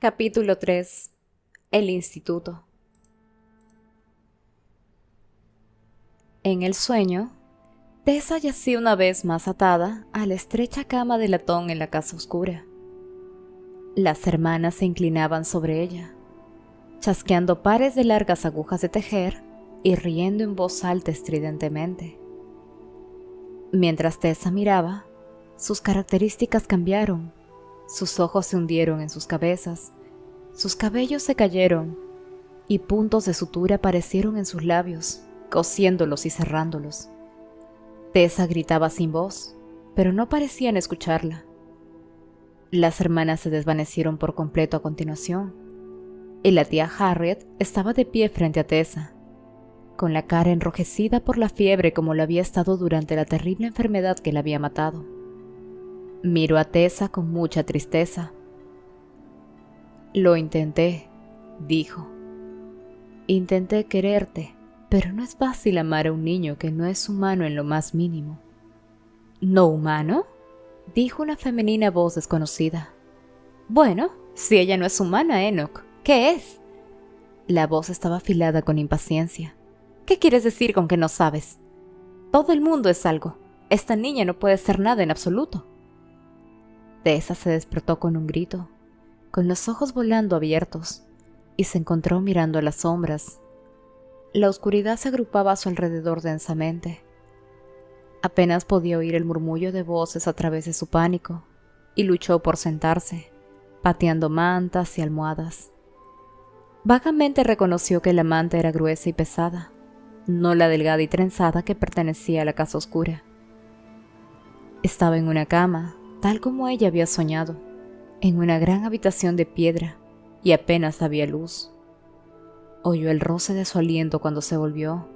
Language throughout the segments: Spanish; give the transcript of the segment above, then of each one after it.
Capítulo 3. El Instituto. En el sueño, Tessa yacía una vez más atada a la estrecha cama de latón en la casa oscura. Las hermanas se inclinaban sobre ella, chasqueando pares de largas agujas de tejer y riendo en voz alta estridentemente. Mientras Tessa miraba, sus características cambiaron, sus ojos se hundieron en sus cabezas, sus cabellos se cayeron y puntos de sutura aparecieron en sus labios, cosiéndolos y cerrándolos. Tessa gritaba sin voz, pero no parecían escucharla. Las hermanas se desvanecieron por completo a continuación, y la tía Harriet estaba de pie frente a Tessa, con la cara enrojecida por la fiebre como lo había estado durante la terrible enfermedad que la había matado. Miró a Tessa con mucha tristeza. «Lo intenté», dijo. «Intenté quererte, pero no es fácil amar a un niño que no es humano en lo más mínimo». «¿No humano?», dijo una femenina voz desconocida. «Bueno, si ella no es humana, Enoch, ¿qué es?». La voz estaba afilada con impaciencia. «¿Qué quieres decir con que no sabes? Todo el mundo es algo. Esta niña no puede ser nada en absoluto». Tessa se despertó con un grito, con los ojos volando abiertos, y se encontró mirando a las sombras. La oscuridad se agrupaba a su alrededor densamente. Apenas podía oír el murmullo de voces a través de su pánico, y luchó por sentarse, pateando mantas y almohadas. Vagamente reconoció que la manta era gruesa y pesada, no la delgada y trenzada que pertenecía a la casa oscura. Estaba en una cama, tal como ella había soñado, en una gran habitación de piedra, y apenas había luz. Oyó el roce de su aliento cuando se volvió,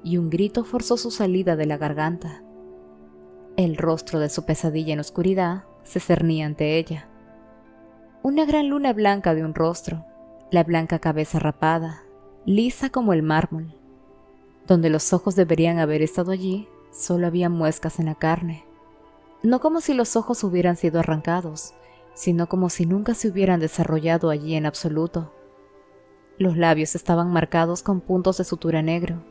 y un grito forzó su salida de la garganta. El rostro de su pesadilla en oscuridad se cernía ante ella. Una gran luna blanca de un rostro, la blanca cabeza rapada, lisa como el mármol. Donde los ojos deberían haber estado allí, solo había muescas en la carne. No como si los ojos hubieran sido arrancados, sino como si nunca se hubieran desarrollado allí en absoluto. Los labios estaban marcados con puntos de sutura negro,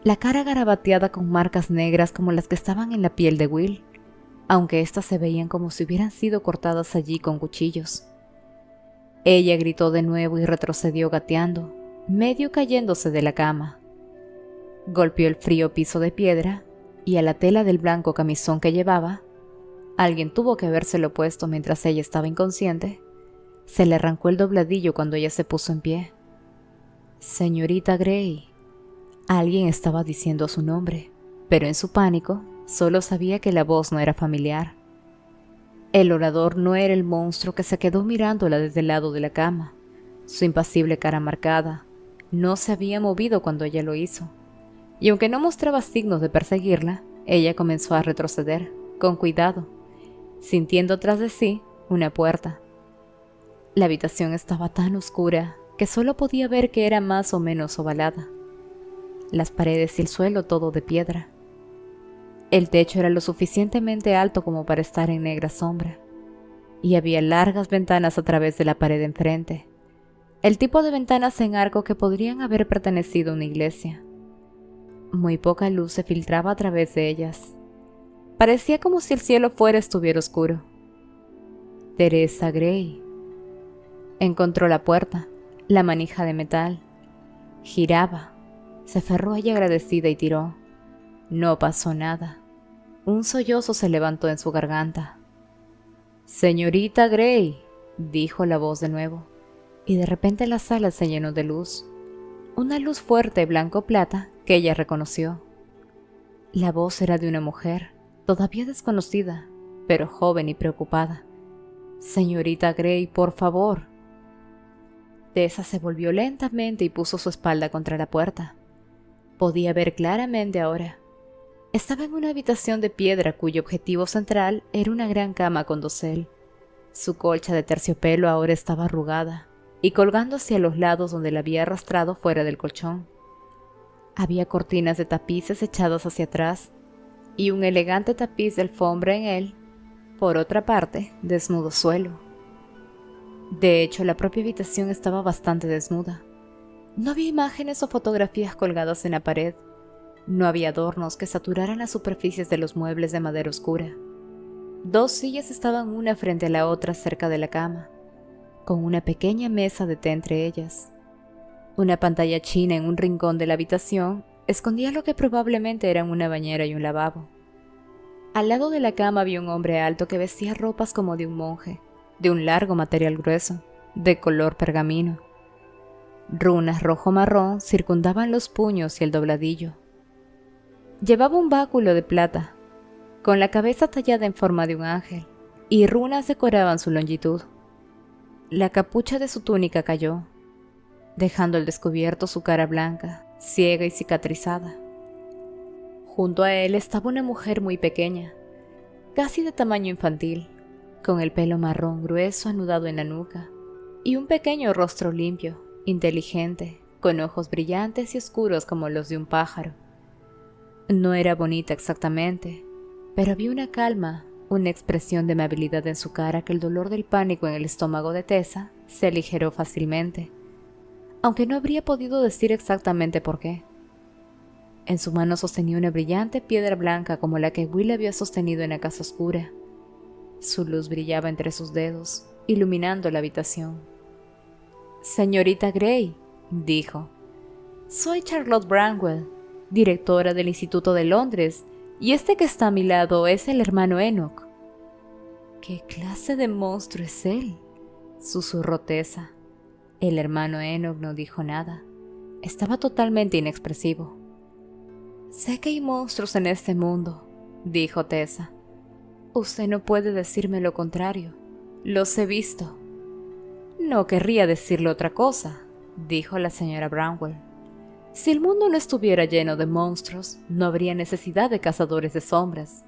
la cara garabateada con marcas negras como las que estaban en la piel de Will, aunque éstas se veían como si hubieran sido cortadas allí con cuchillos. Ella gritó de nuevo y retrocedió gateando, medio cayéndose de la cama. Golpeó el frío piso de piedra y a la tela del blanco camisón que llevaba, alguien tuvo que habérselo puesto mientras ella estaba inconsciente, se le arrancó el dobladillo cuando ella se puso en pie. «Señorita Grey». Alguien estaba diciendo su nombre, pero en su pánico solo sabía que la voz no era familiar. El orador no era el monstruo que se quedó mirándola desde el lado de la cama. Su impasible cara marcada no se había movido cuando ella lo hizo, y aunque no mostraba signos de perseguirla, ella comenzó a retroceder, con cuidado, sintiendo tras de sí una puerta. La habitación estaba tan oscura que solo podía ver que era más o menos ovalada. Las paredes y el suelo todo de piedra. El techo era lo suficientemente alto como para estar en negra sombra, y había largas ventanas a través de la pared enfrente, el tipo de ventanas en arco que podrían haber pertenecido a una iglesia. Muy poca luz se filtraba a través de ellas. Parecía como si el cielo fuera estuviera oscuro. Teresa Grey. Encontró la puerta, la manija de metal. Giraba. Se aferró a ella agradecida y tiró. No pasó nada. Un sollozo se levantó en su garganta. «Señorita Grey», dijo la voz de nuevo, y de repente la sala se llenó de luz. Una luz fuerte blanco-plata que ella reconoció. La voz era de una mujer, todavía desconocida, pero joven y preocupada. «Señorita Grey, por favor». Tessa se volvió lentamente y puso su espalda contra la puerta. Podía ver claramente ahora. Estaba en una habitación de piedra cuyo objetivo central era una gran cama con dosel. Su colcha de terciopelo ahora estaba arrugada y colgando hacia los lados donde la había arrastrado fuera del colchón. Había cortinas de tapices echadas hacia atrás y un elegante tapiz de alfombra en él, por otra parte, desnudo suelo. De hecho, la propia habitación estaba bastante desnuda. No había imágenes o fotografías colgadas en la pared. No había adornos que saturaran las superficies de los muebles de madera oscura. 2 sillas estaban una frente a la otra cerca de la cama, con una pequeña mesa de té entre ellas. Una pantalla china en un rincón de la habitación escondía lo que probablemente eran una bañera y un lavabo. Al lado de la cama había un hombre alto que vestía ropas como de un monje, de un largo material grueso, de color pergamino. Runas rojo-marrón circundaban los puños y el dobladillo. Llevaba un báculo de plata, con la cabeza tallada en forma de un ángel, y runas decoraban su longitud. La capucha de su túnica cayó, dejando al descubierto su cara blanca, ciega y cicatrizada. Junto a él estaba una mujer muy pequeña, casi de tamaño infantil, con el pelo marrón grueso anudado en la nuca, y un pequeño rostro limpio, inteligente, con ojos brillantes y oscuros como los de un pájaro. No era bonita exactamente, pero había una calma, una expresión de amabilidad en su cara que el dolor del pánico en el estómago de Tessa se aligeró fácilmente, aunque no habría podido decir exactamente por qué. En su mano sostenía una brillante piedra blanca como la que Will había sostenido en la casa oscura. Su luz brillaba entre sus dedos, iluminando la habitación. «Señorita Grey», dijo, «soy Charlotte Branwell, directora del Instituto de Londres, y este que está a mi lado es el hermano Enoch». «¿Qué clase de monstruo es él?», susurró Tessa. El hermano Enoch no dijo nada. Estaba totalmente inexpresivo. «Sé que hay monstruos en este mundo», dijo Tessa. «Usted no puede decirme lo contrario. Los he visto». «No querría decirle otra cosa», dijo la señora Branwell. «Si el mundo no estuviera lleno de monstruos, no habría necesidad de cazadores de sombras».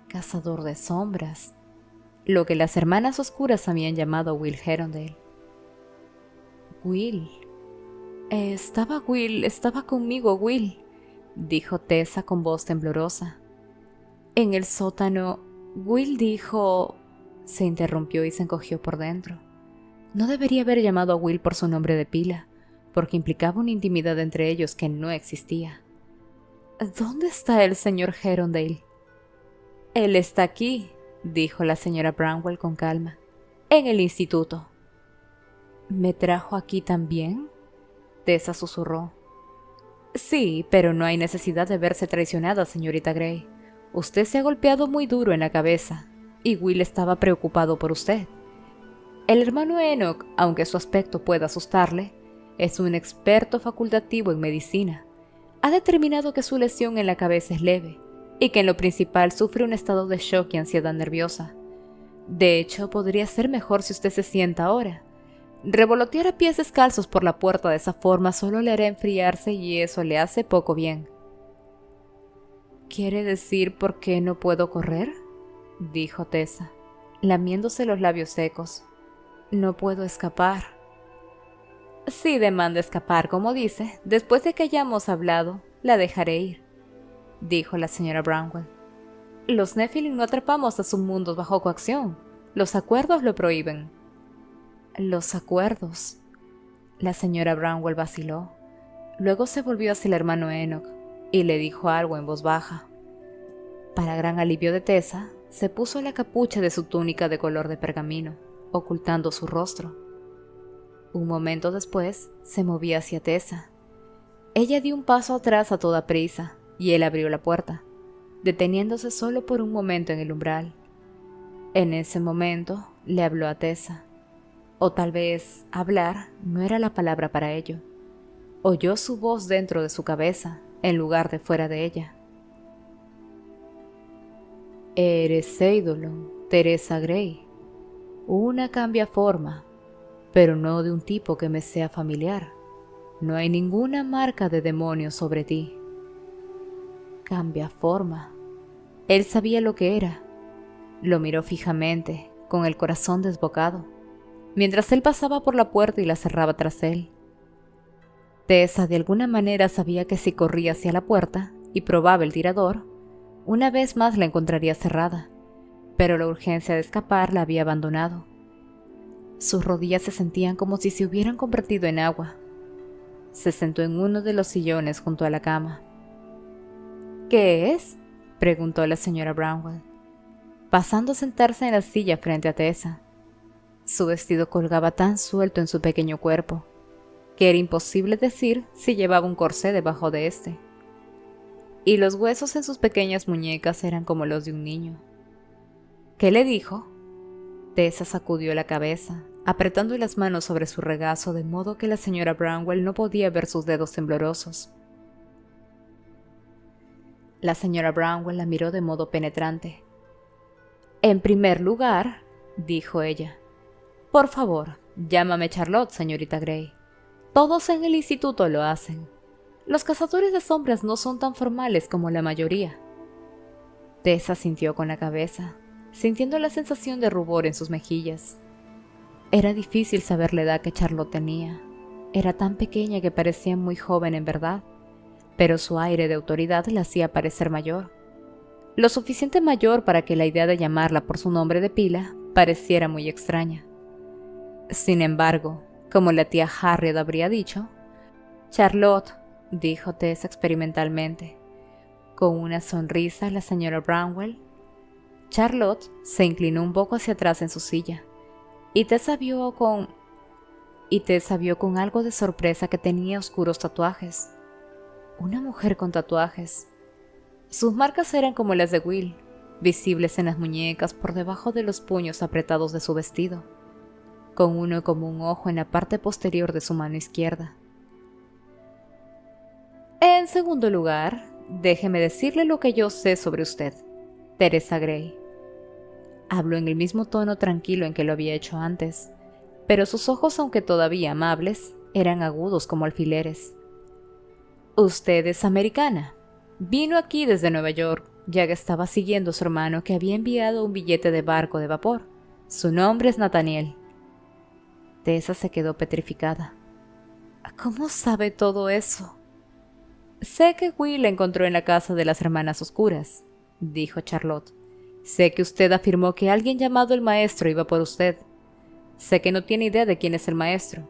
«Cazador de sombras», lo que las hermanas oscuras habían llamado a Will Herondale. «Will. Estaba conmigo, Will», dijo Tessa con voz temblorosa. «En el sótano, Will dijo...» Se interrumpió y se encogió por dentro. No debería haber llamado a Will por su nombre de pila, porque implicaba una intimidad entre ellos que no existía. «¿Dónde está el señor Herondale?» «Él está aquí», dijo la señora Branwell con calma, «en el instituto». «¿Me trajo aquí también?», Tessa susurró. «Sí, pero no hay necesidad de verse traicionada, señorita Grey. Usted se ha golpeado muy duro en la cabeza, y Will estaba preocupado por usted. El hermano Enoch, aunque su aspecto pueda asustarle, es un experto facultativo en medicina. Ha determinado que su lesión en la cabeza es leve, y que en lo principal sufre un estado de shock y ansiedad nerviosa. De hecho, podría ser mejor si usted se sienta ahora. Revolotear a pies descalzos por la puerta de esa forma solo le hará enfriarse y eso le hace poco bien». «¿Quiere decir por qué no puedo correr?», dijo Tessa, lamiéndose los labios secos. «No puedo escapar». «Si demanda escapar, como dice, después de que hayamos hablado, la dejaré ir», dijo la señora Branwell. «Los Nephilim no atrapamos a submundos bajo coacción. Los acuerdos lo prohíben». «Los acuerdos». La señora Branwell vaciló. Luego se volvió hacia el hermano Enoch y le dijo algo en voz baja. Para gran alivio de Tessa, se puso la capucha de su túnica de color de pergamino, ocultando su rostro. Un momento después, se movía hacia Tessa. Ella dio un paso atrás a toda prisa, y él abrió la puerta, deteniéndose solo por un momento en el umbral. En ese momento, le habló a Tessa. O tal vez hablar no era la palabra para ello. Oyó su voz dentro de su cabeza, en lugar de fuera de ella. «Eres Eidolon, Teresa Grey. Una cambia forma, pero no de un tipo que me sea familiar. No hay ninguna marca de demonio sobre ti». Cambia forma. Él sabía lo que era. Lo miró fijamente, con el corazón desbocado, mientras él pasaba por la puerta y la cerraba tras él. Tessa de alguna manera sabía que si corría hacia la puerta y probaba el tirador, una vez más la encontraría cerrada, pero la urgencia de escapar la había abandonado. Sus rodillas se sentían como si se hubieran convertido en agua. Se sentó en uno de los sillones junto a la cama. ¿Qué es?, preguntó la señora Brownwell, pasando a sentarse en la silla frente a Tessa. Su vestido colgaba tan suelto en su pequeño cuerpo que era imposible decir si llevaba un corsé debajo de este. Y los huesos en sus pequeñas muñecas eran como los de un niño. ¿Qué le dijo? Tessa sacudió la cabeza, apretando las manos sobre su regazo de modo que la señora Brownwell no podía ver sus dedos temblorosos. La señora Brownwell la miró de modo penetrante. En primer lugar, dijo ella, por favor, llámame Charlotte, señorita Gray. Todos en el instituto lo hacen. Los cazadores de sombras no son tan formales como la mayoría. Tessa sintió con la cabeza, sintiendo la sensación de rubor en sus mejillas. Era difícil saber la edad que Charlotte tenía. Era tan pequeña que parecía muy joven en verdad, pero su aire de autoridad la hacía parecer mayor. Lo suficiente mayor para que la idea de llamarla por su nombre de pila pareciera muy extraña. Sin embargo, como la tía Harriet habría dicho, Charlotte, dijo Tessa experimentalmente. Con una sonrisa, la señora Brownwell. Charlotte se inclinó un poco hacia atrás en su silla, y Tessa vio con algo de sorpresa que tenía oscuros tatuajes. Una mujer con tatuajes. Sus marcas eran como las de Will, visibles en las muñecas por debajo de los puños apretados de su vestido, con uno como un ojo en la parte posterior de su mano izquierda. En segundo lugar, déjeme decirle lo que yo sé sobre usted, Teresa Gray. Habló en el mismo tono tranquilo en que lo había hecho antes, pero sus ojos, aunque todavía amables, eran agudos como alfileres. Usted es americana. Vino aquí desde Nueva York, ya que estaba siguiendo a su hermano que había enviado un billete de barco de vapor. Su nombre es Nathaniel. Tessa se quedó petrificada. ¿Cómo sabe todo eso? Sé que Will la encontró en la casa de las hermanas oscuras, dijo Charlotte. Sé que usted afirmó que alguien llamado el maestro iba por usted. Sé que no tiene idea de quién es el maestro.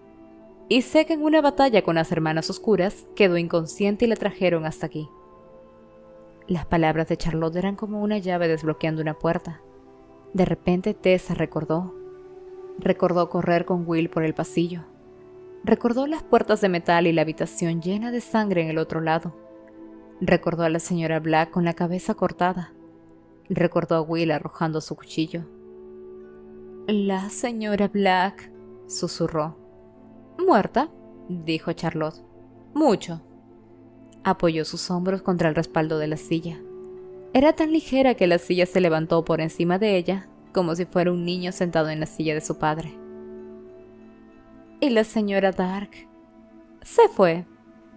Y sé que en una batalla con las hermanas oscuras quedó inconsciente y la trajeron hasta aquí. Las palabras de Charlotte eran como una llave desbloqueando una puerta. De repente Tessa recordó. Recordó correr con Will por el pasillo. Recordó las puertas de metal y la habitación llena de sangre en el otro lado. Recordó a la señora Black con la cabeza cortada. Recordó a Will arrojando su cuchillo. La señora Black, susurró. ¿Muerta?, dijo Charlotte. Mucho. Apoyó sus hombros contra el respaldo de la silla. Era tan ligera que la silla se levantó por encima de ella, como si fuera un niño sentado en la silla de su padre. ¿Y la señora Dark? Se fue.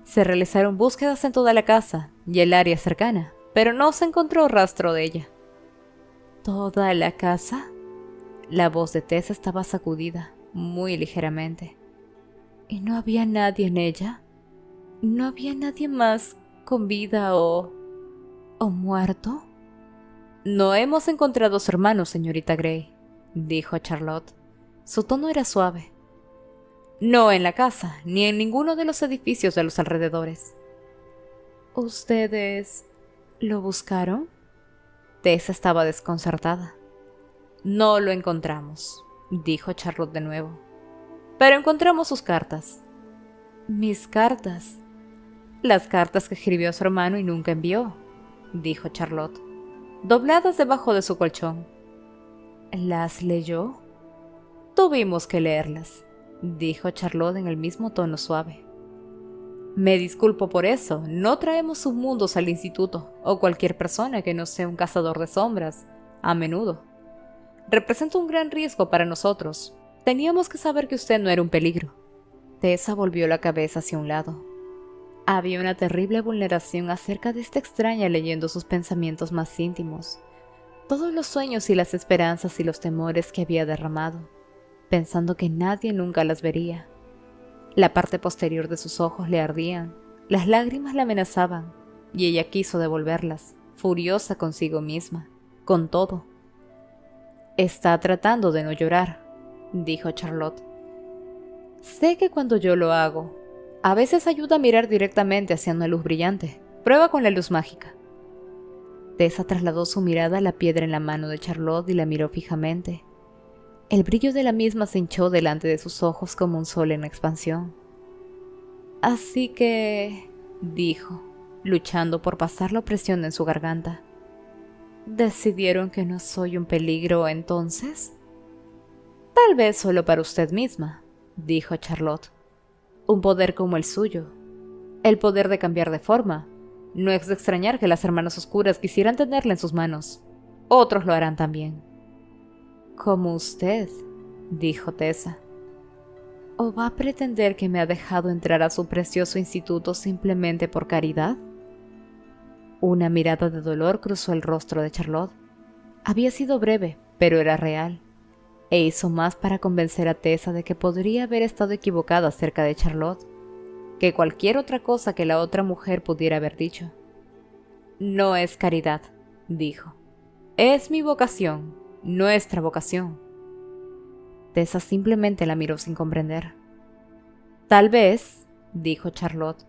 Se realizaron búsquedas en toda la casa y el área cercana, pero no se encontró rastro de ella. ¿Toda la casa? La voz de Tessa estaba sacudida, muy ligeramente. ¿Y no había nadie en ella? ¿No había nadie más con vida o muerto? No hemos encontrado a su hermano, señorita Gray, dijo Charlotte. Su tono era suave. No en la casa, ni en ninguno de los edificios de los alrededores. ¿Ustedes lo buscaron? Tessa estaba desconcertada. No lo encontramos, dijo Charlotte de nuevo. Pero encontramos sus cartas. ¿Mis cartas? Las cartas que escribió a su hermano y nunca envió, dijo Charlotte, dobladas debajo de su colchón. ¿Las leyó? Tuvimos que leerlas, dijo Charlotte en el mismo tono suave. Me disculpo por eso, no traemos submundos al instituto, o cualquier persona que no sea un cazador de sombras, a menudo. Representa un gran riesgo para nosotros. Teníamos que saber que usted no era un peligro. Tessa volvió la cabeza hacia un lado. Había una terrible vulneración acerca de esta extraña leyendo sus pensamientos más íntimos, todos los sueños y las esperanzas y los temores que había derramado, pensando que nadie nunca las vería. La parte posterior de sus ojos le ardían, las lágrimas la amenazaban, y ella quiso devolverlas, furiosa consigo misma, con todo. Está tratando de no llorar, dijo Charlotte. Sé que cuando yo lo hago, a veces ayuda a mirar directamente hacia una luz brillante. Prueba con la luz mágica. Tessa trasladó su mirada a la piedra en la mano de Charlotte y la miró fijamente. El brillo de la misma se hinchó delante de sus ojos como un sol en expansión. Así que, dijo, luchando por pasar la opresión en su garganta. ¿Decidieron que no soy un peligro entonces? Tal vez solo para usted misma, dijo Charlotte. Un poder como el suyo, el poder de cambiar de forma. No es de extrañar que las hermanas oscuras quisieran tenerla en sus manos. Otros lo harán también. Como usted, dijo Tessa. ¿O va a pretender que me ha dejado entrar a su precioso instituto simplemente por caridad? Una mirada de dolor cruzó el rostro de Charlotte. Había sido breve, pero era real, e hizo más para convencer a Tessa de que podría haber estado equivocada acerca de Charlotte que cualquier otra cosa que la otra mujer pudiera haber dicho. No es caridad, dijo. Es mi vocación, nuestra vocación. Tessa simplemente la miró sin comprender. Tal vez, dijo Charlotte,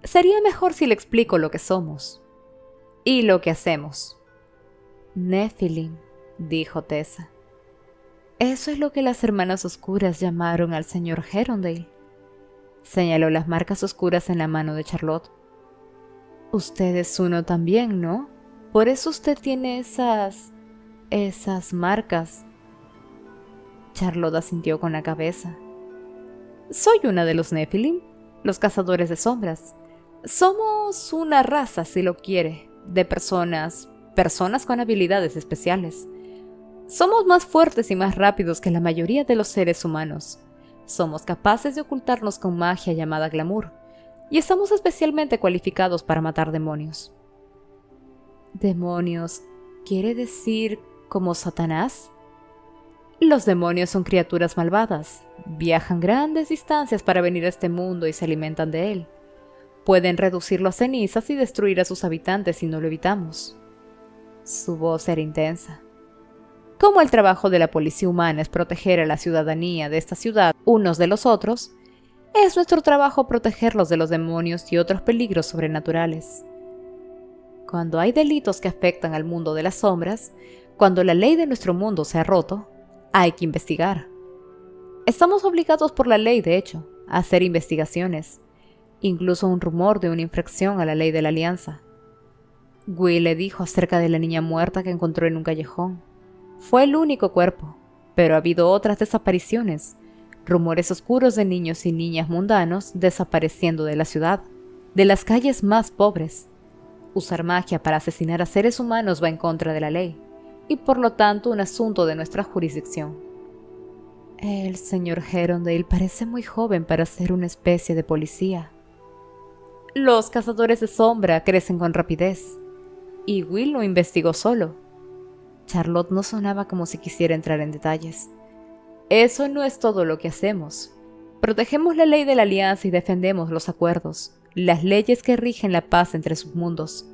sería mejor si le explico lo que somos y lo que hacemos. Nephilim, dijo Tessa. Eso es lo que las hermanas oscuras llamaron al señor Herondale. Señaló las marcas oscuras en la mano de Charlotte. Usted es uno también, ¿no? Por eso usted tiene esas marcas. Charlotte asintió con la cabeza. Soy una de los Nephilim, los cazadores de sombras. Somos una raza, si lo quiere, de personas con habilidades especiales. Somos más fuertes y más rápidos que la mayoría de los seres humanos. Somos capaces de ocultarnos con magia llamada glamour, y estamos especialmente cualificados para matar demonios. ¿Demonios quiere decir como Satanás? Los demonios son criaturas malvadas, viajan grandes distancias para venir a este mundo y se alimentan de él. Pueden reducirlo a cenizas y destruir a sus habitantes si no lo evitamos. Su voz era intensa. Como el trabajo de la policía humana es proteger a la ciudadanía de esta ciudad unos de los otros, es nuestro trabajo protegerlos de los demonios y otros peligros sobrenaturales. Cuando hay delitos que afectan al mundo de las sombras, cuando la ley de nuestro mundo se ha roto, hay que investigar. Estamos obligados por la ley, de hecho, a hacer investigaciones, incluso un rumor de una infracción a la ley de la alianza. Will le dijo acerca de la niña muerta que encontró en un callejón. Fue el único cuerpo, pero ha habido otras desapariciones, rumores oscuros de niños y niñas mundanos desapareciendo de la ciudad, de las calles más pobres. Usar magia para asesinar a seres humanos va en contra de la ley, y por lo tanto un asunto de nuestra jurisdicción. El señor Herondale parece muy joven para ser una especie de policía. Los cazadores de sombra crecen con rapidez, y Will lo investigó solo. Charlotte no sonaba como si quisiera entrar en detalles. Eso no es todo lo que hacemos. Protegemos la ley de la alianza y defendemos los acuerdos, las leyes que rigen la paz entre submundos.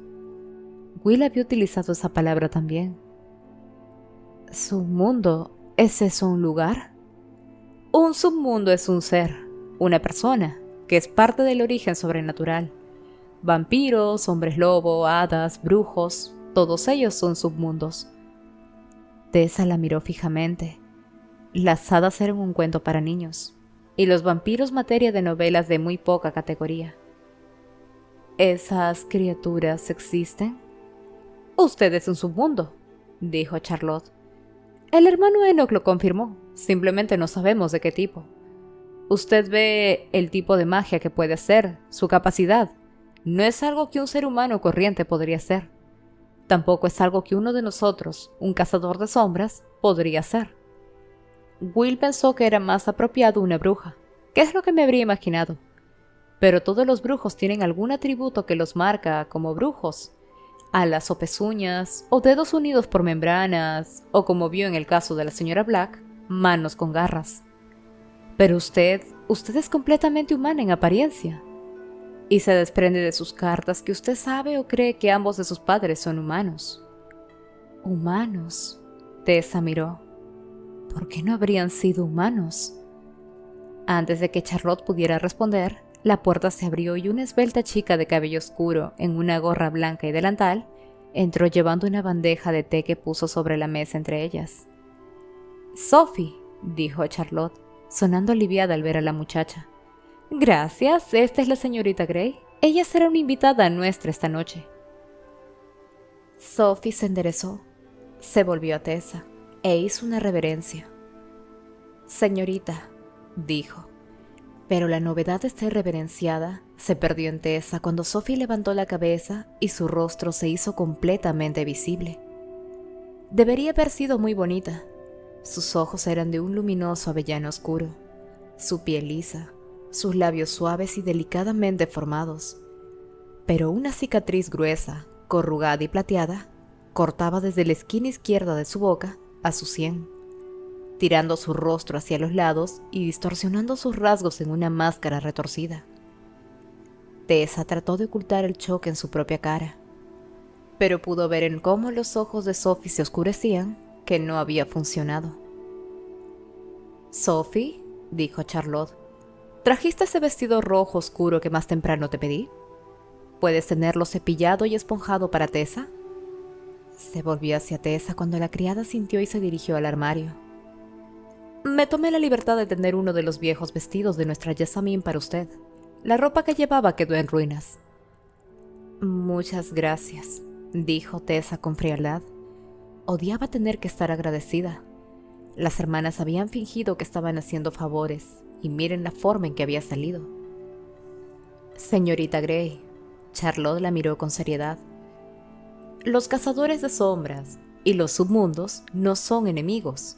Will había utilizado esa palabra también. ¿Submundo? ¿Es eso un lugar? Un submundo es un ser, una persona, que es parte del origen sobrenatural. Vampiros, hombres lobo, hadas, brujos, todos ellos son submundos. Tessa la miró fijamente. Las hadas eran un cuento para niños, y los vampiros materia de novelas de muy poca categoría. ¿Esas criaturas existen? Usted es un submundo, dijo Charlotte. El hermano Enoch lo confirmó, simplemente no sabemos de qué tipo. Usted ve el tipo de magia que puede hacer, su capacidad. No es algo que un ser humano corriente podría hacer. Tampoco es algo que uno de nosotros, un cazador de sombras, podría hacer. Will pensó que era más apropiado una bruja, que es lo que me habría imaginado. Pero todos los brujos tienen algún atributo que los marca como brujos. Alas o pezuñas, o dedos unidos por membranas, o como vio en el caso de la señora Black, manos con garras. Pero usted es completamente humana en apariencia. Y se desprende de sus cartas que usted sabe o cree que ambos de sus padres son humanos. Humanos, Tessa miró. ¿Por qué no habrían sido humanos? Antes de que Charlotte pudiera responder, la puerta se abrió y una esbelta chica de cabello oscuro, en una gorra blanca y delantal, entró llevando una bandeja de té que puso sobre la mesa entre ellas. «Sophie», dijo Charlotte, sonando aliviada al ver a la muchacha. «Gracias, esta es la señorita Grey. Ella será una invitada nuestra esta noche». Sophie se enderezó, se volvió a Tessa e hizo una reverencia. «Señorita», dijo. Pero la novedad de ser reverenciada se perdió en Tessa cuando Sophie levantó la cabeza y su rostro se hizo completamente visible. Debería haber sido muy bonita. Sus ojos eran de un luminoso avellano oscuro, su piel lisa, sus labios suaves y delicadamente formados. Pero una cicatriz gruesa, corrugada y plateada, cortaba desde la esquina izquierda de su boca a su sien, tirando su rostro hacia los lados y distorsionando sus rasgos en una máscara retorcida. Tessa trató de ocultar el choque en su propia cara, pero pudo ver en cómo los ojos de Sophie se oscurecían que no había funcionado. «Sophie», dijo Charlotte, «¿trajiste ese vestido rojo oscuro que más temprano te pedí? ¿Puedes tenerlo cepillado y esponjado para Tessa?» Se volvió hacia Tessa cuando la criada sintió y se dirigió al armario. «Me tomé la libertad de tener uno de los viejos vestidos de nuestra Jessamine para usted. La ropa que llevaba quedó en ruinas». «Muchas gracias», dijo Tessa con frialdad. Odiaba tener que estar agradecida. Las hermanas habían fingido que estaban haciendo favores, y miren la forma en que había salido. «Señorita Grey», Charlotte la miró con seriedad, «los cazadores de sombras y los submundos no son enemigos.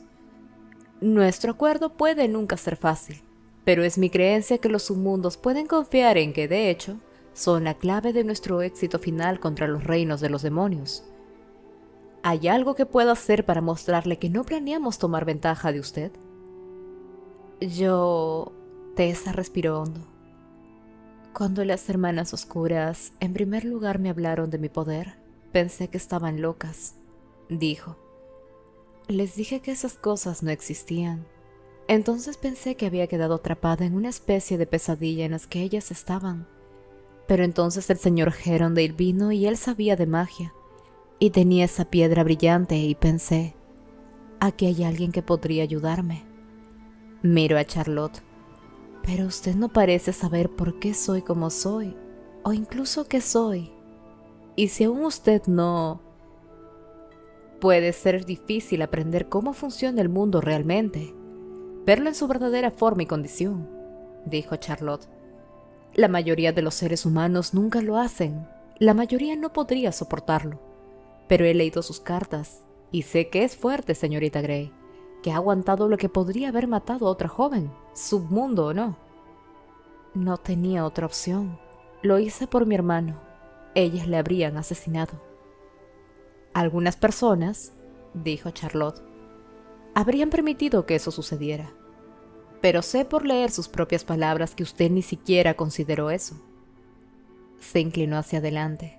Nuestro acuerdo puede nunca ser fácil, pero es mi creencia que los submundos pueden confiar en que, de hecho, son la clave de nuestro éxito final contra los reinos de los demonios. ¿Hay algo que pueda hacer para mostrarle que no planeamos tomar ventaja de usted?» Tessa respiró hondo. «Cuando las hermanas oscuras en primer lugar me hablaron de mi poder, pensé que estaban locas», dijo. «Les dije que esas cosas no existían. Entonces pensé que había quedado atrapada en una especie de pesadilla en las que ellas estaban. Pero entonces el señor Herondale vino y él sabía de magia. Y tenía esa piedra brillante y pensé, aquí hay alguien que podría ayudarme». Miró a Charlotte. «Pero usted no parece saber por qué soy como soy, o incluso qué soy. Y si aún usted no... Puede ser difícil aprender cómo funciona el mundo realmente, verlo en su verdadera forma y condición», dijo Charlotte. «La mayoría de los seres humanos nunca lo hacen, la mayoría no podría soportarlo. Pero he leído sus cartas, y sé que es fuerte, señorita Grey, que ha aguantado lo que podría haber matado a otra joven, submundo o no». «No tenía otra opción. Lo hice por mi hermano. Ellas le habrían asesinado». «Algunas personas», dijo Charlotte, «habrían permitido que eso sucediera. Pero sé por leer sus propias palabras que usted ni siquiera consideró eso». Se inclinó hacia adelante.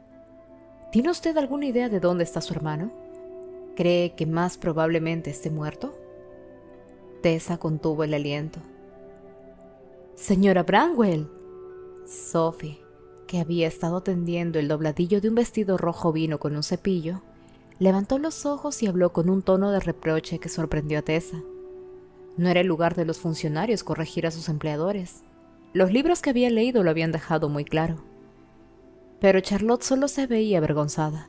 «¿Tiene usted alguna idea de dónde está su hermano? ¿Cree que más probablemente esté muerto?» Tessa contuvo el aliento. «Señora Branwell». Sophie, que había estado tendiendo el dobladillo de un vestido rojo vino con un cepillo, levantó los ojos y habló con un tono de reproche que sorprendió a Tessa. No era el lugar de los funcionarios corregir a sus empleadores. Los libros que había leído lo habían dejado muy claro. Pero Charlotte solo se veía avergonzada.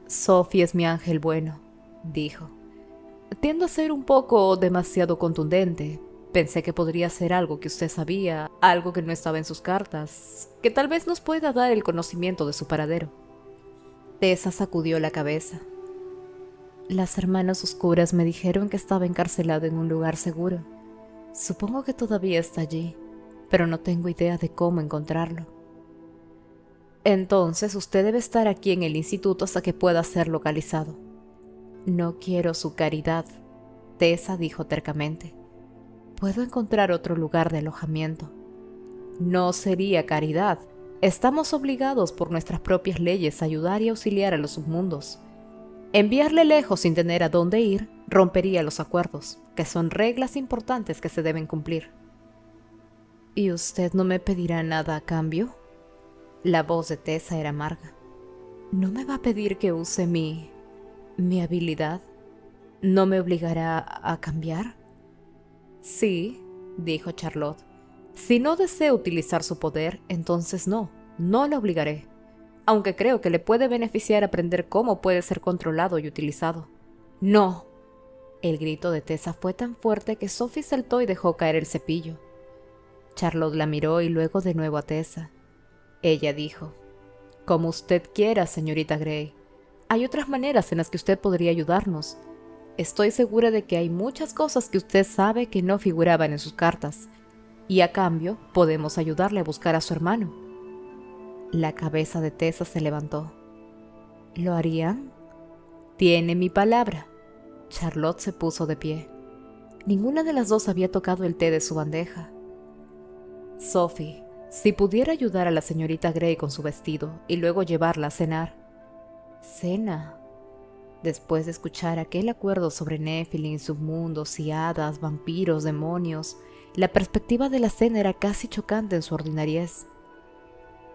«Sophie es mi ángel bueno», dijo. «Tiendo a ser un poco demasiado contundente. Pensé que podría ser algo que usted sabía, algo que no estaba en sus cartas, que tal vez nos pueda dar el conocimiento de su paradero». Tessa sacudió la cabeza. «Las hermanas oscuras me dijeron que estaba encarcelado en un lugar seguro. Supongo que todavía está allí, pero no tengo idea de cómo encontrarlo». «Entonces usted debe estar aquí en el instituto hasta que pueda ser localizado». «No quiero su caridad», Tessa dijo tercamente. «Puedo encontrar otro lugar de alojamiento». «No sería caridad. Estamos obligados por nuestras propias leyes a ayudar y auxiliar a los submundos. Enviarle lejos sin tener a dónde ir Rompería los acuerdos, que son reglas importantes que se deben cumplir. ¿Y usted no me pedirá nada a cambio? La voz de Tessa era amarga. ¿No me va a pedir que use mi habilidad? ¿No me obligará a cambiar? Sí, dijo Charlotte. Si no desea utilizar su poder, entonces no la obligaré. Aunque creo que le puede beneficiar aprender cómo puede ser controlado y utilizado. ¡No! El grito de Tessa fue tan fuerte que Sophie saltó y dejó caer el cepillo. Charlotte la miró y luego de nuevo a Tessa. Ella dijo: «Como usted quiera, señorita Grey. Hay otras maneras en las que usted podría ayudarnos. Estoy segura de que hay muchas cosas que usted sabe que no figuraban en sus cartas, y a cambio podemos ayudarle a buscar a su hermano». La cabeza de Tessa se levantó. ¿Lo harían? Tiene mi palabra. Charlotte se puso de pie. Ninguna de las dos había tocado el té de su bandeja. Sophie, si pudiera ayudar a la señorita Grey con su vestido y luego llevarla a cenar. ¿Cena? Después de escuchar aquel acuerdo sobre Nephilim, submundos y hadas, vampiros, demonios, la perspectiva de la cena era casi chocante en su ordinariez.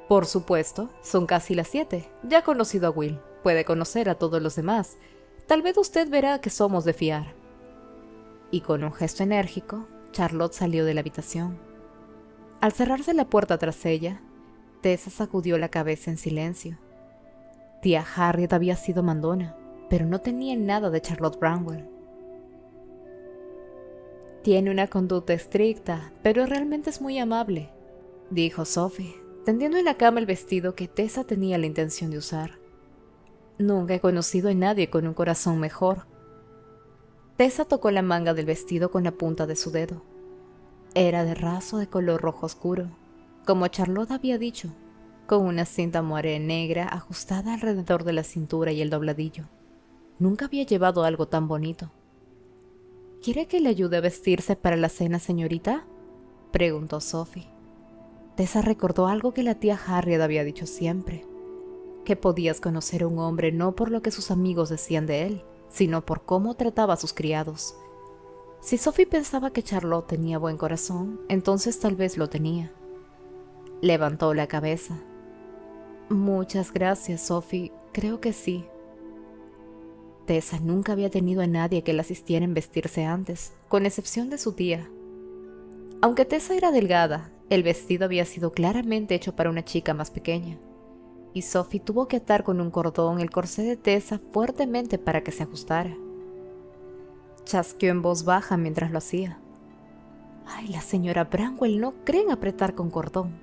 Por supuesto, son casi las 7. Ya ha conocido a Will. Puede conocer a todos los demás. Tal vez usted verá que somos de fiar. Y con un gesto enérgico, Charlotte salió de la habitación. Al cerrarse la puerta tras ella, Tessa sacudió la cabeza en silencio. Tía Harriet había sido mandona, pero no tenía nada de Charlotte Branwell. Tiene una conducta estricta, pero realmente es muy amable, dijo Sophie, tendiendo en la cama el vestido que Tessa tenía la intención de usar. Nunca he conocido a nadie con un corazón mejor. Tessa tocó la manga del vestido con la punta de su dedo. Era de raso de color rojo oscuro, como Charlotte había dicho, con una cinta moiré negra ajustada alrededor de la cintura y el dobladillo. Nunca había llevado algo tan bonito. ¿Quiere que le ayude a vestirse para la cena, señorita?, preguntó Sophie. Tessa recordó algo que la tía Harriet había dicho siempre, que podías conocer a un hombre no por lo que sus amigos decían de él, sino por cómo trataba a sus criados. Si Sophie pensaba que Charlotte tenía buen corazón, entonces tal vez lo tenía. Levantó la cabeza. Muchas gracias, Sophie. Creo que sí. Tessa nunca había tenido a nadie que la asistiera en vestirse antes, con excepción de su tía. Aunque Tessa era delgada, el vestido había sido claramente hecho para una chica más pequeña, y Sophie tuvo que atar con un cordón el corsé de Tessa fuertemente para que se ajustara. Chasqueó en voz baja mientras lo hacía. «Ay, la señora Branwell no cree en apretar con cordón»,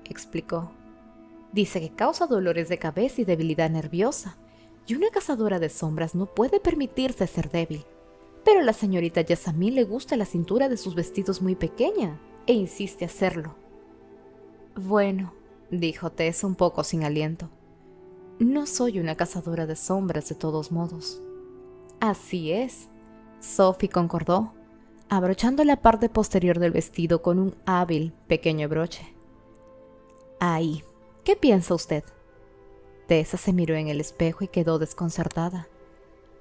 explicó. «Dice que causa dolores de cabeza y debilidad nerviosa, y una cazadora de sombras no puede permitirse ser débil. Pero a la señorita Jessamine le gusta la cintura de sus vestidos muy pequeña, e insiste hacerlo». «Bueno», dijo Tessa un poco sin aliento, «no soy una cazadora de sombras de todos modos». «Así es», Sophie concordó, abrochando la parte posterior del vestido con un hábil pequeño broche. «Ahí, ¿qué piensa usted?». Tessa se miró en el espejo y quedó desconcertada.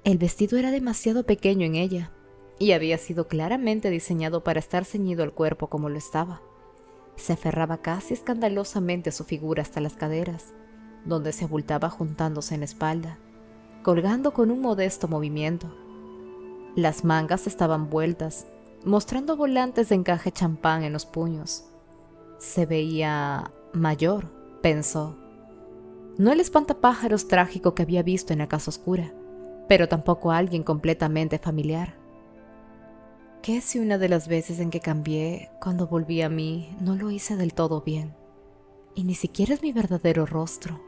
El vestido era demasiado pequeño en ella, y había sido claramente diseñado para estar ceñido al cuerpo como lo estaba. Se aferraba casi escandalosamente a su figura hasta las caderas, donde se abultaba juntándose en la espalda, colgando con un modesto movimiento. Las mangas estaban vueltas, mostrando volantes de encaje champán en los puños. Se veía mayor, pensó. No el espantapájaros trágico que había visto en la casa oscura, pero tampoco alguien completamente familiar. ¿Qué si una de las veces en que cambié, cuando volví a mí, no lo hice del todo bien? Y ni siquiera es mi verdadero rostro.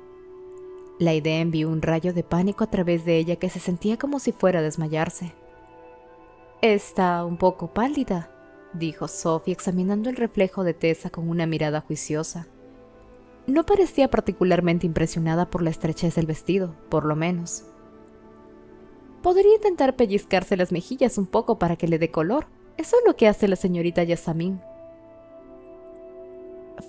La idea envió un rayo de pánico a través de ella que se sentía como si fuera a desmayarse. «Está un poco pálida», dijo Sophie examinando el reflejo de Tessa con una mirada juiciosa. No parecía particularmente impresionada por la estrechez del vestido, por lo menos. «Podría intentar pellizcarse las mejillas un poco para que le dé color. Eso es lo que hace la señorita Jessamine».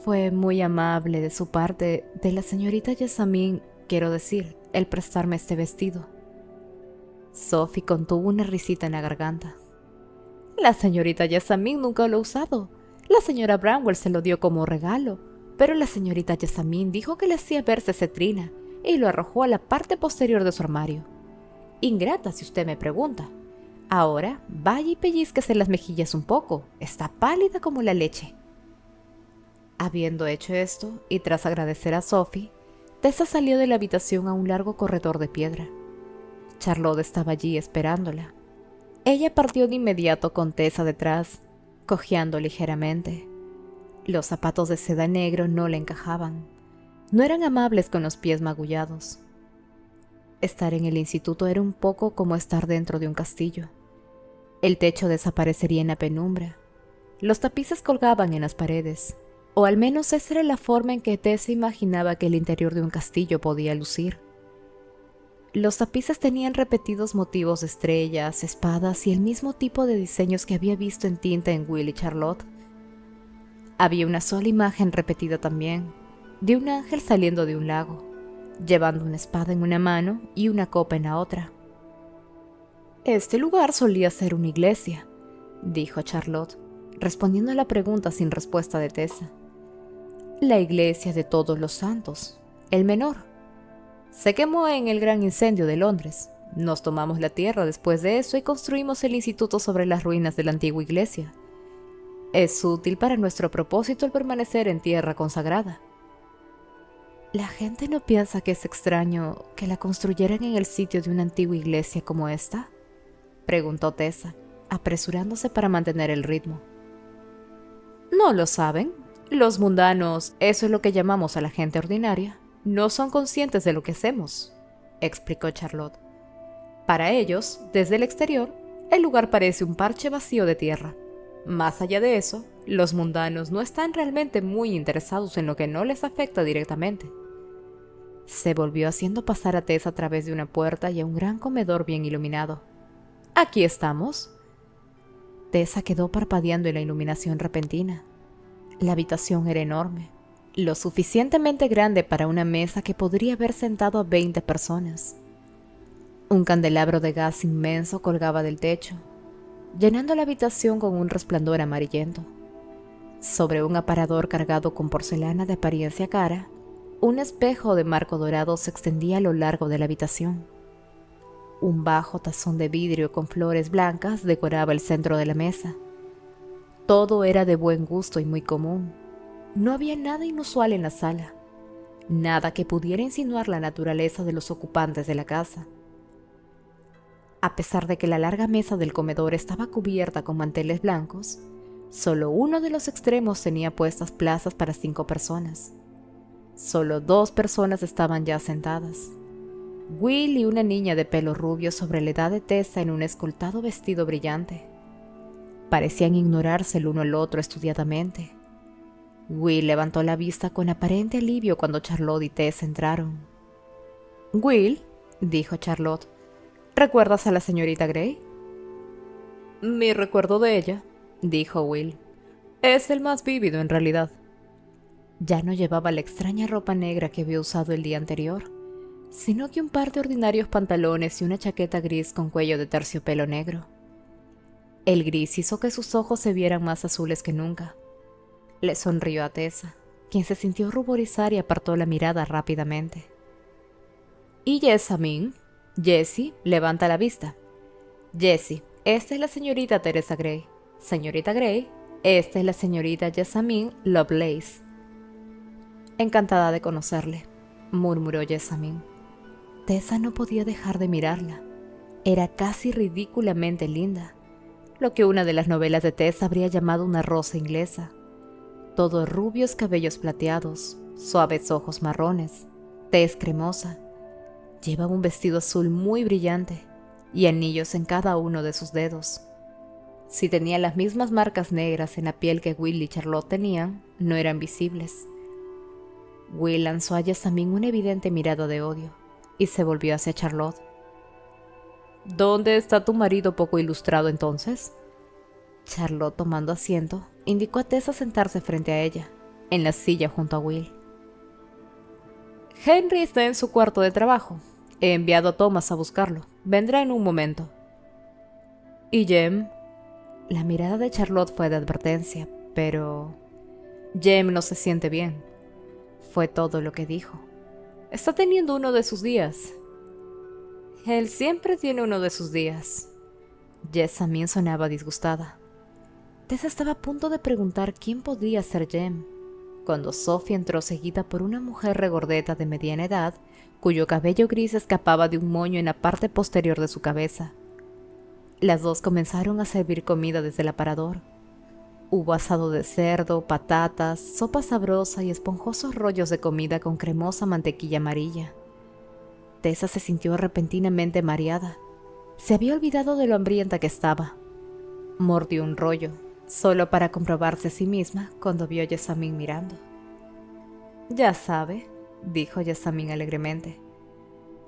«Fue muy amable de su parte, de la señorita Jessamine, quiero decir, el prestarme este vestido». Sophie contuvo una risita en la garganta. La señorita Jessamine nunca lo ha usado. La señora Bramwell se lo dio como regalo, pero la señorita Jessamine dijo que le hacía verse cetrina y lo arrojó a la parte posterior de su armario. Ingrata, si usted me pregunta. Ahora, vaya y pellizquese las mejillas un poco. Está pálida como la leche. Habiendo hecho esto, y tras agradecer a Sophie, Tessa salió de la habitación a un largo corredor de piedra. Charlotte estaba allí esperándola. Ella partió de inmediato con Tessa detrás, cojeando ligeramente. Los zapatos de seda negro no le encajaban. No eran amables con los pies magullados. Estar en el instituto era un poco como estar dentro de un castillo. El techo desaparecería en la penumbra. Los tapices colgaban en las paredes, o al menos esa era la forma en que Tessa imaginaba que el interior de un castillo podía lucir. Los tapices tenían repetidos motivos de estrellas, espadas y el mismo tipo de diseños que había visto en tinta en Will y Charlotte. Había una sola imagen repetida también, de un ángel saliendo de un lago, llevando una espada en una mano y una copa en la otra. Este lugar solía ser una iglesia, dijo Charlotte, respondiendo a la pregunta sin respuesta de Tessa. La iglesia de Todos los Santos, el menor. Se quemó en el gran incendio de Londres. Nos tomamos la tierra después de eso y construimos el instituto sobre las ruinas de la antigua iglesia. Es útil para nuestro propósito el permanecer en tierra consagrada. ¿La gente no piensa que es extraño que la construyeran en el sitio de una antigua iglesia como esta?, preguntó Tessa, apresurándose para mantener el ritmo. ¿No lo saben? Los mundanos, eso es lo que llamamos a la gente ordinaria, no son conscientes de lo que hacemos, explicó Charlotte. Para ellos, desde el exterior, el lugar parece un parche vacío de tierra. Más allá de eso, los mundanos no están realmente muy interesados en lo que no les afecta directamente. Se volvió haciendo pasar a Tessa a través de una puerta y a un gran comedor bien iluminado. «¿Aquí estamos?» Tessa quedó parpadeando en la iluminación repentina. La habitación era enorme, lo suficientemente grande para una mesa que podría haber sentado a 20 personas. Un candelabro de gas inmenso colgaba del techo, llenando la habitación con un resplandor amarillento. Sobre un aparador cargado con porcelana de apariencia cara, un espejo de marco dorado se extendía a lo largo de la habitación. Un bajo tazón de vidrio con flores blancas decoraba el centro de la mesa. Todo era de buen gusto y muy común. No había nada inusual en la sala, nada que pudiera insinuar la naturaleza de los ocupantes de la casa. A pesar de que la larga mesa del comedor estaba cubierta con manteles blancos, solo uno de los extremos tenía puestas plazas para 5 personas. Solo 2 personas estaban ya sentadas. Will y una niña de pelo rubio sobre la edad de Tessa en un escoltado vestido brillante. Parecían ignorarse el uno al otro estudiadamente. Will levantó la vista con aparente alivio cuando Charlotte y Tessa entraron. «Will», dijo Charlotte, «¿recuerdas a la señorita Grey?» «Mi recuerdo de ella», dijo Will, «es el más vívido en realidad». Ya no llevaba la extraña ropa negra que había usado el día anterior, sino que un par de ordinarios pantalones y una chaqueta gris con cuello de terciopelo negro. El gris hizo que sus ojos se vieran más azules que nunca. Le sonrió a Tessa, quien se sintió ruborizar y apartó la mirada rápidamente. «¿Y Jessamine? Jessie, levanta la vista. Jessie, esta es la señorita Teresa Grey. Señorita Grey, esta es la señorita Jessamine Lovelace». «Encantada de conocerle», murmuró Jessamine. Tessa no podía dejar de mirarla. Era casi ridículamente linda, lo que una de las novelas de Tessa habría llamado una rosa inglesa. Todos rubios cabellos plateados, suaves ojos marrones, tez cremosa. Llevaba un vestido azul muy brillante y anillos en cada uno de sus dedos. Si tenía las mismas marcas negras en la piel que Will y Charlotte tenían, no eran visibles. Will lanzó a Jessamine una evidente mirada de odio y se volvió hacia Charlotte. «¿Dónde está tu marido poco ilustrado entonces?» Charlotte, tomando asiento, indicó a Tessa sentarse frente a ella, en la silla junto a Will. «Henry está en su cuarto de trabajo. He enviado a Thomas a buscarlo. Vendrá en un momento. ¿Y Jem? La mirada de Charlotte fue de advertencia, pero... Jem no se siente bien. Fue todo lo que dijo. Está teniendo uno de sus días. Él siempre tiene uno de sus días. Jessamine sonaba disgustada. Tessa estaba a punto de preguntar quién podía ser Jem, cuando Sophie entró seguida por una mujer regordeta de mediana edad, cuyo cabello gris escapaba de un moño en la parte posterior de su cabeza. Las dos comenzaron a servir comida desde el aparador. Hubo asado de cerdo, patatas, sopa sabrosa y esponjosos rollos de comida con cremosa mantequilla amarilla. Tessa se sintió repentinamente mareada. Se había olvidado de lo hambrienta que estaba. Mordió un rollo, solo para comprobarse a sí misma cuando vio a Jessamine mirando. «Ya sabe», dijo Jessamine alegremente.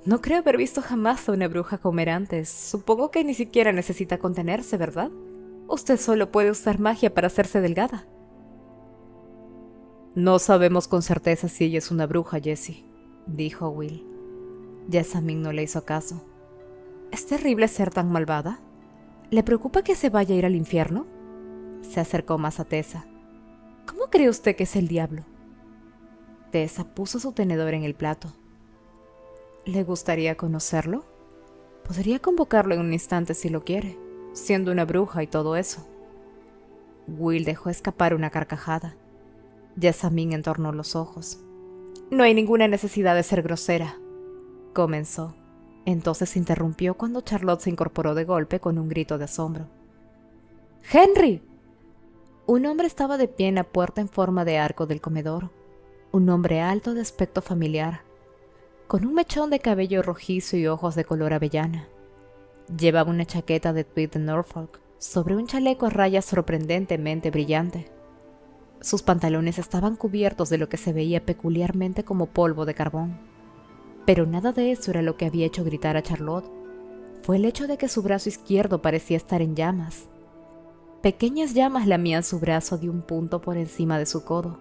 «No creo haber visto jamás a una bruja comer antes. Supongo que ni siquiera necesita contenerse, ¿verdad? Usted solo puede usar magia para hacerse delgada». «No sabemos con certeza si ella es una bruja, Jessie», dijo Will. Jessamine no le hizo caso. «¿Es terrible ser tan malvada? ¿Le preocupa que se vaya a ir al infierno?» Se acercó más a Tessa. «¿Cómo cree usted que es el diablo?» Tessa puso su tenedor en el plato. «¿Le gustaría conocerlo? Podría convocarlo en un instante si lo quiere, siendo una bruja y todo eso». Will dejó escapar una carcajada. Jessamine entornó los ojos. «No hay ninguna necesidad de ser grosera», comenzó. Entonces se interrumpió cuando Charlotte se incorporó de golpe con un grito de asombro. «¡Henry!». Un hombre estaba de pie en la puerta en forma de arco del comedor. Un hombre alto de aspecto familiar, con un mechón de cabello rojizo y ojos de color avellana. Llevaba una chaqueta de tweed de Norfolk sobre un chaleco a rayas sorprendentemente brillante. Sus pantalones estaban cubiertos de lo que se veía peculiarmente como polvo de carbón. Pero nada de eso era lo que había hecho gritar a Charlotte. Fue el hecho de que su brazo izquierdo parecía estar en llamas. Pequeñas llamas lamían su brazo de un punto por encima de su codo,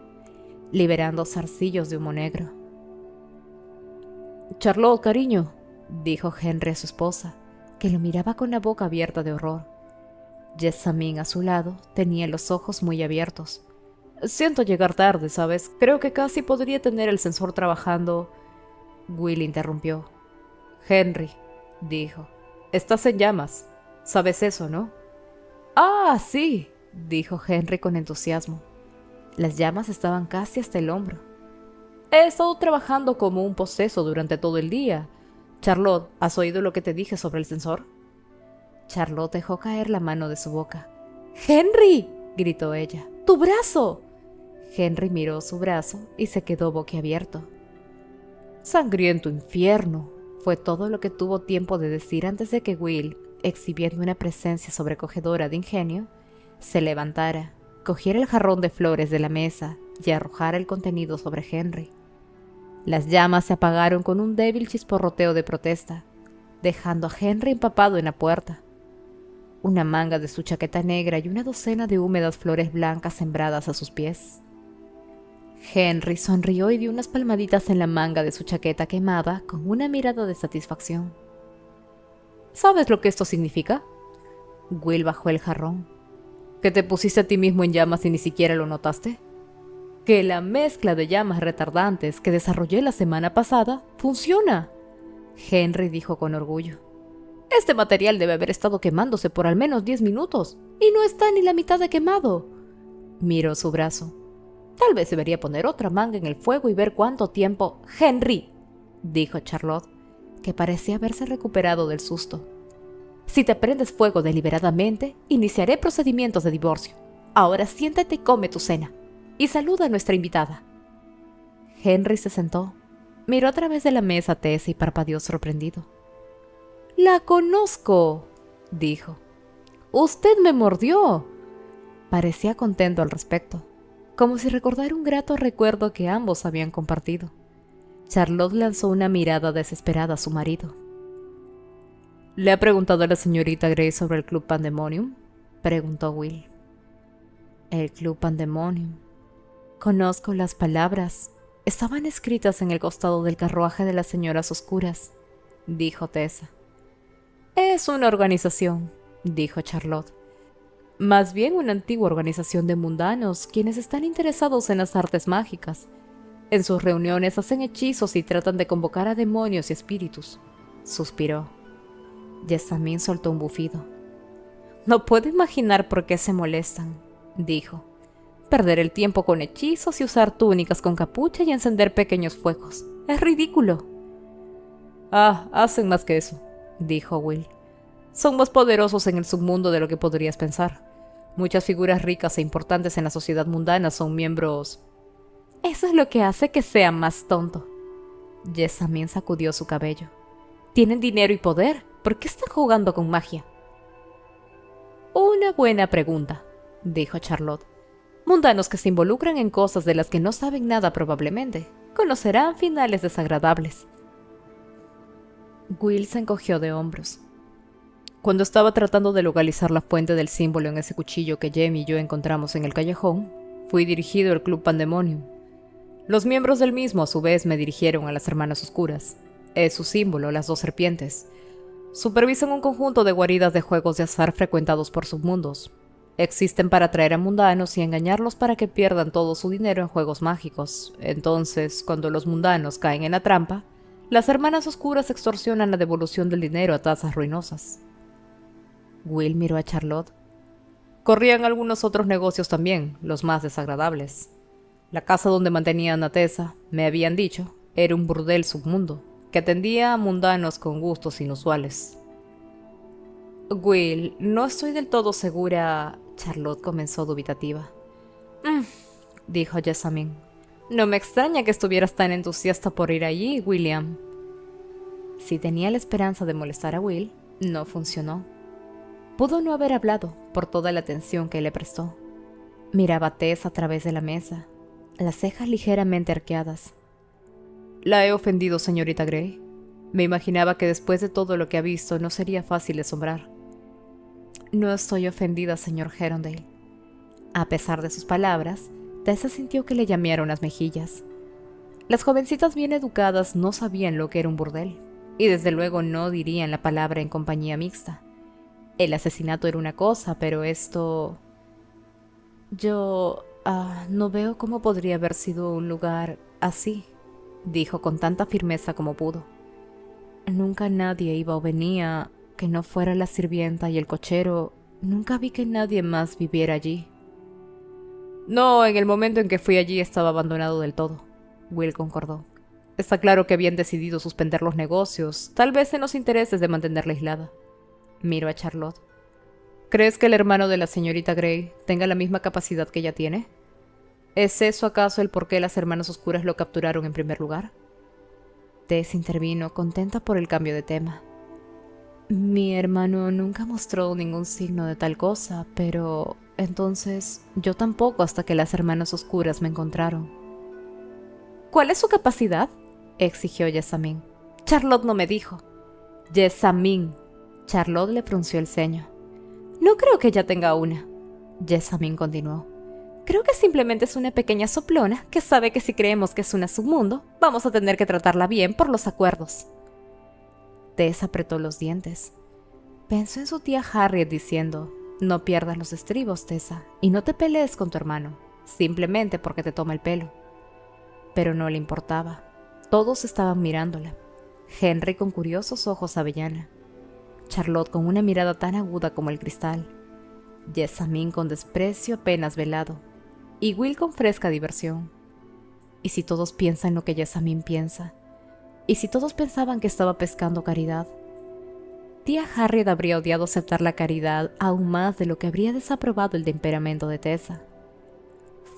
liberando zarcillos de humo negro. «Charlotte, cariño», dijo Henry a su esposa, que lo miraba con la boca abierta de horror. Jessamine, a su lado, tenía los ojos muy abiertos. «Siento llegar tarde, ¿sabes? Creo que casi podría tener el sensor trabajando». Will interrumpió. «Henry», dijo, «estás en llamas. Sabes eso, ¿no?» «Ah, sí», dijo Henry con entusiasmo. Las llamas estaban casi hasta el hombro. «He estado trabajando como un poseso durante todo el día. Charlotte, ¿has oído lo que te dije sobre el sensor?» Charlotte dejó caer la mano de su boca. «¡Henry!», gritó ella. «¡Tu brazo!». Henry miró su brazo y se quedó boquiabierto. «Sangriento infierno», fue todo lo que tuvo tiempo de decir antes de que Will, exhibiendo una presencia sobrecogedora de ingenio, se levantara, cogiera el jarrón de flores de la mesa y arrojara el contenido sobre Henry. Las llamas se apagaron con un débil chisporroteo de protesta, dejando a Henry empapado en la puerta. Una manga de su chaqueta negra y una docena de húmedas flores blancas sembradas a sus pies. Henry sonrió y dio unas palmaditas en la manga de su chaqueta quemada con una mirada de satisfacción. «¿Sabes lo que esto significa?». Will bajó el jarrón. «¿Que te pusiste a ti mismo en llamas y ni siquiera lo notaste?». «Que la mezcla de llamas retardantes que desarrollé la semana pasada funciona», Henry dijo con orgullo. «Este material debe haber estado quemándose por al menos 10 minutos y no está ni la mitad de quemado». Miró su brazo. «Tal vez debería poner otra manga en el fuego y ver cuánto tiempo...». «Henry», dijo Charlotte, que parecía haberse recuperado del susto. «Si te prendes fuego deliberadamente, iniciaré procedimientos de divorcio. Ahora siéntate y come tu cena. Y saluda a nuestra invitada». Henry se sentó, miró a través de la mesa a Tessa y parpadeó sorprendido. «La conozco», dijo. «Usted me mordió». Parecía contento al respecto, como si recordara un grato recuerdo que ambos habían compartido. Charlotte lanzó una mirada desesperada a su marido. «¿Le ha preguntado a la señorita Grey sobre el Club Pandemonium?», preguntó Will. «El Club Pandemonium. Conozco las palabras. Estaban escritas en el costado del carruaje de las señoras oscuras». dijo Tessa. Es una organización, dijo Charlotte. Más bien una antigua organización de mundanos, quienes están interesados en las artes mágicas. En sus reuniones hacen hechizos y tratan de convocar a demonios y espíritus. Suspiró. Jessamine soltó un bufido. No puedo imaginar por qué se molestan, dijo. Perder el tiempo con hechizos y usar túnicas con capucha y encender pequeños fuegos. Es ridículo. Ah, hacen más que eso, dijo Will. Son más poderosos en el submundo de lo que podrías pensar. Muchas figuras ricas e importantes en la sociedad mundana son miembros... Eso es lo que hace que sea más tonto. Jessamine sacudió su cabello. Tienen dinero y poder. ¿Por qué están jugando con magia? Una buena pregunta, dijo Charlotte. Mundanos que se involucran en cosas de las que no saben nada probablemente conocerán finales desagradables. Will se encogió de hombros. Cuando estaba tratando de localizar la fuente del símbolo en ese cuchillo que Jem y yo encontramos en el callejón, fui dirigido al Club Pandemonium. Los miembros del mismo, a su vez, me dirigieron a las Hermanas Oscuras. Es su símbolo, las dos serpientes. Supervisan un conjunto de guaridas de juegos de azar frecuentados por submundos. Existen para atraer a mundanos y engañarlos para que pierdan todo su dinero en juegos mágicos. Entonces, cuando los mundanos caen en la trampa, las Hermanas Oscuras extorsionan la devolución del dinero a tasas ruinosas. Will miró a Charlotte. Corrían algunos otros negocios también, los más desagradables. La casa donde mantenían a Tessa, me habían dicho, era un burdel submundo, que atendía a mundanos con gustos inusuales. Will, no estoy del todo segura... Charlotte comenzó dubitativa. Dijo Jessamine. No me extraña que estuvieras tan entusiasta por ir allí, William. Si tenía la esperanza de molestar a Will, no funcionó. Pudo no haber hablado por toda la atención que le prestó. Miraba a Tess a través de la mesa, las cejas ligeramente arqueadas. La he ofendido, señorita Grey. Me imaginaba que después de todo lo que ha visto no sería fácil asombrar. No estoy ofendida, señor Herondale. A pesar de sus palabras, Tessa sintió que le llamearon las mejillas. Las jovencitas bien educadas no sabían lo que era un burdel, y desde luego no dirían la palabra en compañía mixta. El asesinato era una cosa, pero esto... Yo... no veo cómo podría haber sido un lugar así, dijo con tanta firmeza como pudo. Nunca nadie iba o venía, que no fuera la sirvienta y el cochero. Nunca vi que nadie más viviera allí. No, en el momento en que fui allí estaba abandonado del todo, Will concordó. Está claro que habían decidido suspender los negocios, tal vez en los intereses de mantenerla aislada. Miró a Charlotte. ¿Crees que el hermano de la señorita Grey tenga la misma capacidad que ella tiene? ¿Es eso acaso el por qué las Hermanas Oscuras lo capturaron en primer lugar? Tess intervino, contenta por el cambio de tema. Mi hermano nunca mostró ningún signo de tal cosa, pero entonces yo tampoco hasta que las Hermanas Oscuras me encontraron. ¿Cuál es su capacidad?, exigió Jessamine. Charlotte no me dijo. Jessamine. Charlotte le frunció el ceño. No creo que ella tenga una. Jessamine continuó. Creo que simplemente es una pequeña soplona que sabe que si creemos que es una submundo, vamos a tener que tratarla bien por los acuerdos. Tess apretó los dientes. Pensó en su tía Harriet diciendo, no pierdas los estribos, Tessa, y no te pelees con tu hermano, simplemente porque te toma el pelo. Pero no le importaba. Todos estaban mirándola. Henry con curiosos ojos avellana. Charlotte con una mirada tan aguda como el cristal. Jessamine con desprecio apenas velado. Y Will con fresca diversión. ¿Y si todos piensan lo que Jessamine piensa? ¿Y si todos pensaban que estaba pescando caridad? Tía Harriet habría odiado aceptar la caridad aún más de lo que habría desaprobado el temperamento de Tessa.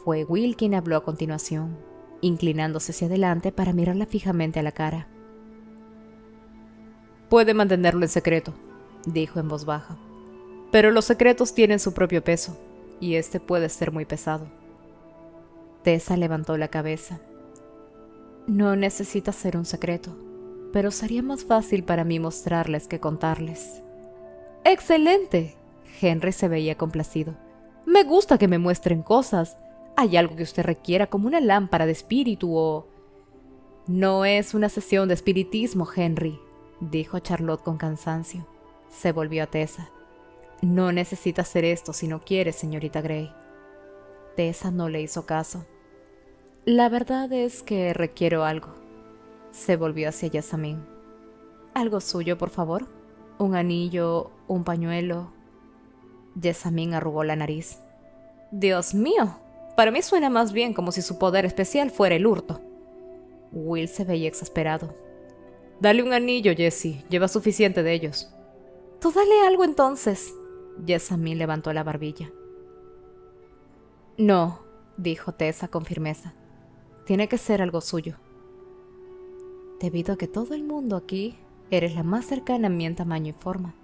Fue Will quien habló a continuación, inclinándose hacia adelante para mirarla fijamente a la cara. Puede mantenerlo en secreto, dijo en voz baja. Pero los secretos tienen su propio peso, y este puede ser muy pesado. Tessa levantó la cabeza. No necesita ser un secreto, pero sería más fácil para mí mostrarles que contarles. ¡Excelente! Henry se veía complacido. Me gusta que me muestren cosas. ¿Hay algo que usted requiera como una lámpara de espíritu o...? No es una sesión de espiritismo, Henry, dijo Charlotte con cansancio. Se volvió a Tessa. No necesita hacer esto si no quiere, señorita Grey. Tessa no le hizo caso. La verdad es que requiero algo. Se volvió hacia Jessamine. ¿Algo suyo, por favor? ¿Un anillo? ¿Un pañuelo? Jessamine arrugó la nariz. Dios mío, para mí suena más bien como si su poder especial fuera el hurto. Will se veía exasperado. Dale un anillo, Jessie, lleva suficiente de ellos. Tú dale algo entonces. Jessamine levantó la barbilla. No, dijo Tessa con firmeza. Tiene que ser algo suyo. Debido a que todo el mundo aquí eres la más cercana a mí en tamaño y forma.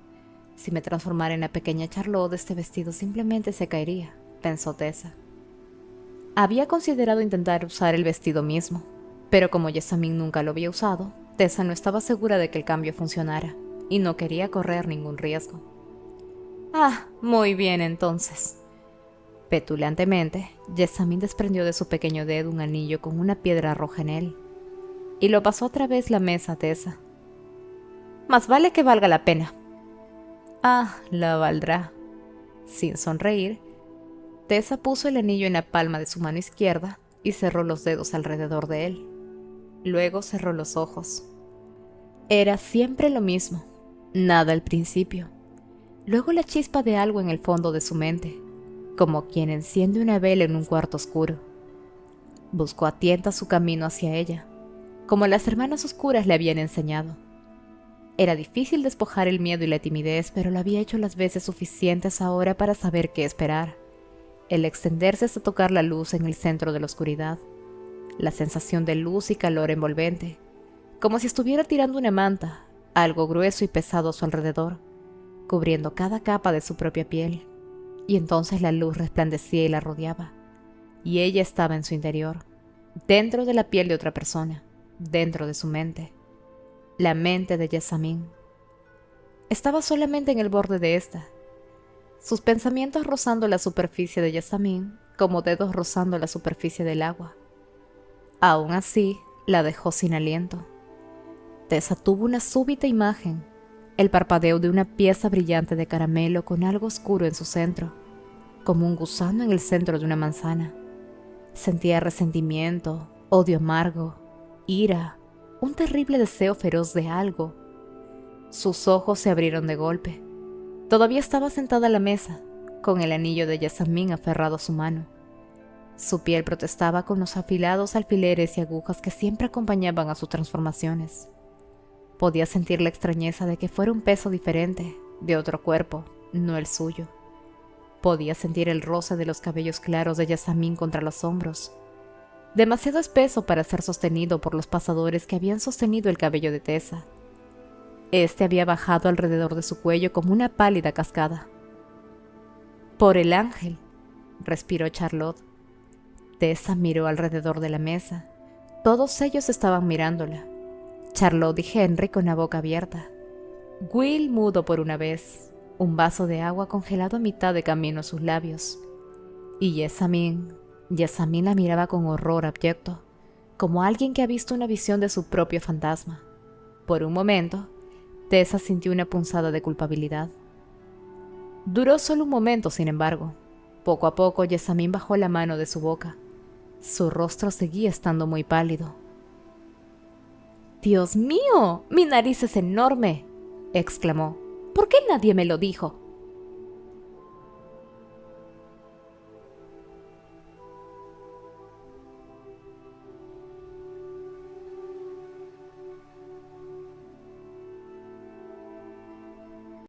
Si me transformara en la pequeña Charlotte, este vestido simplemente se caería, pensó Tessa. Había considerado intentar usar el vestido mismo, pero como Jessamine nunca lo había usado, Tessa no estaba segura de que el cambio funcionara, y no quería correr ningún riesgo. Ah, muy bien entonces. Petulantemente, Jessamine desprendió de su pequeño dedo un anillo con una piedra roja en él, y lo pasó a través la mesa a Tessa. Más vale que valga la pena. Ah, la valdrá. Sin sonreír, Tessa puso el anillo en la palma de su mano izquierda y cerró los dedos alrededor de él. Luego cerró los ojos. Era siempre lo mismo, nada al principio. Luego la chispa de algo en el fondo de su mente, como quien enciende una vela en un cuarto oscuro. Buscó a tientas su camino hacia ella, como las hermanas oscuras le habían enseñado. Era difícil despojar el miedo y la timidez, pero lo había hecho las veces suficientes ahora para saber qué esperar. El extenderse hasta tocar la luz en el centro de la oscuridad. La sensación de luz y calor envolvente, como si estuviera tirando una manta, algo grueso y pesado a su alrededor, cubriendo cada capa de su propia piel. Y entonces la luz resplandecía y la rodeaba. Y ella estaba en su interior, dentro de la piel de otra persona, dentro de su mente. La mente de Jessamine. Estaba solamente en el borde de esta, sus pensamientos rozando la superficie de Jessamine como dedos rozando la superficie del agua. Aún así, la dejó sin aliento. Tessa tuvo una súbita imagen, el parpadeo de una pieza brillante de caramelo con algo oscuro en su centro, como un gusano en el centro de una manzana. Sentía resentimiento, odio amargo, ira, un terrible deseo feroz de algo. Sus ojos se abrieron de golpe. Todavía estaba sentada a la mesa, con el anillo de Jessamine aferrado a su mano. Su piel protestaba con los afilados alfileres y agujas que siempre acompañaban a sus transformaciones. Podía sentir la extrañeza de que fuera un peso diferente, de otro cuerpo, no el suyo. Podía sentir el roce de los cabellos claros de Jessamine contra los hombros, demasiado espeso para ser sostenido por los pasadores que habían sostenido el cabello de Tessa. Este había bajado alrededor de su cuello como una pálida cascada. «Por el ángel», respiró Charlotte. Tessa miró alrededor de la mesa. Todos ellos estaban mirándola. Charlotte y Henry con la boca abierta. Will mudo por una vez, un vaso de agua congelado a mitad de camino a sus labios. Y Jessamine la miraba con horror abyecto, como alguien que ha visto una visión de su propio fantasma. Por un momento, Tessa sintió una punzada de culpabilidad. Duró solo un momento, sin embargo. Poco a poco, Jessamine bajó la mano de su boca. Su rostro seguía estando muy pálido. «¡Dios mío! ¡Mi nariz es enorme!», exclamó. «¿Por qué nadie me lo dijo?»